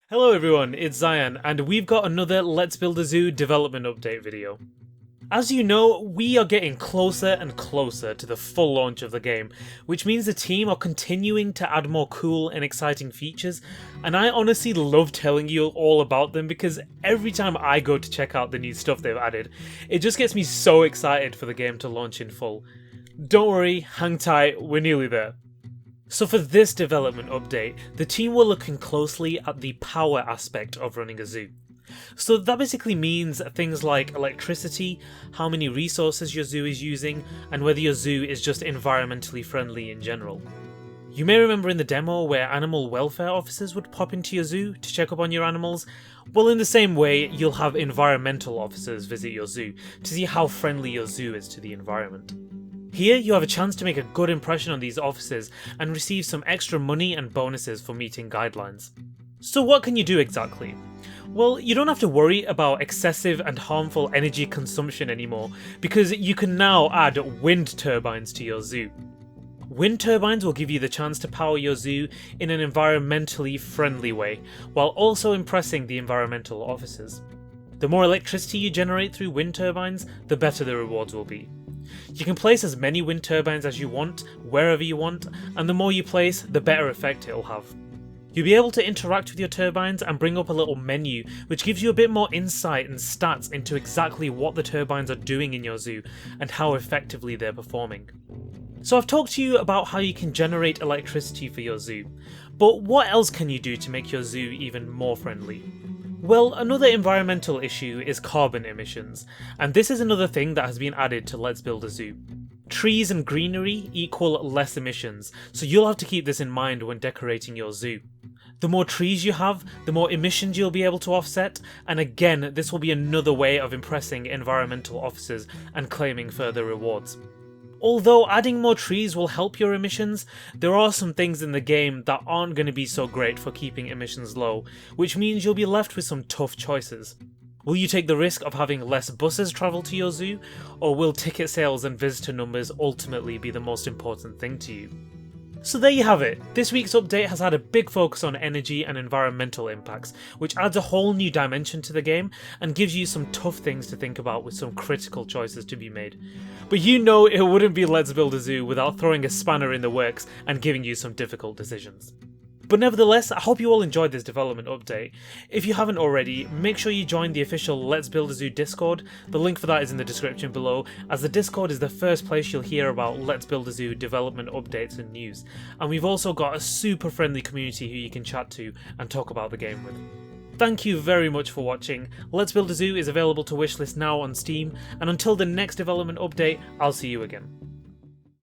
Hello everyone, it's Zion, and we've got another Let's Build a Zoo development update video. As you know, we are getting closer and closer to the full launch of the game, which means the team are continuing to add more cool and exciting features, and I honestly love telling you all about them because every time I go to check out the new stuff they've added, it just gets me so excited for the game to launch in full. Don't worry, hang tight, we're nearly there. So for this development update, the team were looking closely at the power aspect of running a zoo. So that basically means things like electricity, how many resources your zoo is using, and whether your zoo is just environmentally friendly in general. You may remember in the demo where animal welfare officers would pop into your zoo to check up on your animals. Well, in the same way, you'll have environmental officers visit your zoo to see how friendly your zoo is to the environment. Here, you have a chance to make a good impression on these officers and receive some extra money and bonuses for meeting guidelines. So what can you do exactly? Well, you don't have to worry about excessive and harmful energy consumption anymore, because you can now add wind turbines to your zoo. Wind turbines will give you the chance to power your zoo in an environmentally friendly way, while also impressing the environmental officers. The more electricity you generate through wind turbines, the better the rewards will be. You can place as many wind turbines as you want, wherever you want, and the more you place, the better effect it'll have. You'll be able to interact with your turbines and bring up a little menu which gives you a bit more insight and stats into exactly what the turbines are doing in your zoo and how effectively they're performing. So I've talked to you about how you can generate electricity for your zoo, but what else can you do to make your zoo even more friendly? Well, another environmental issue is carbon emissions, and this is another thing that has been added to Let's Build a Zoo. Trees and greenery equal less emissions, so you'll have to keep this in mind when decorating your zoo. The more trees you have, the more emissions you'll be able to offset, and again, this will be another way of impressing environmental officers and claiming further rewards. Although adding more trees will help your emissions, there are some things in the game that aren't going to be so great for keeping emissions low, which means you'll be left with some tough choices. Will you take the risk of having less buses travel to your zoo, or will ticket sales and visitor numbers ultimately be the most important thing to you? So there you have it. This week's update has had a big focus on energy and environmental impacts, which adds a whole new dimension to the game and gives you some tough things to think about with some critical choices to be made. But you know it wouldn't be Let's Build a Zoo without throwing a spanner in the works and giving you some difficult decisions. But nevertheless, I hope you all enjoyed this development update. If you haven't already, make sure you join the official Let's Build a Zoo Discord. The link for that is in the description below, as the Discord is the first place you'll hear about Let's Build a Zoo development updates and news. And we've also got a super friendly community who you can chat to and talk about the game with. Thank you very much for watching. Let's Build a Zoo is available to wishlist now on Steam, and until the next development update, I'll see you again.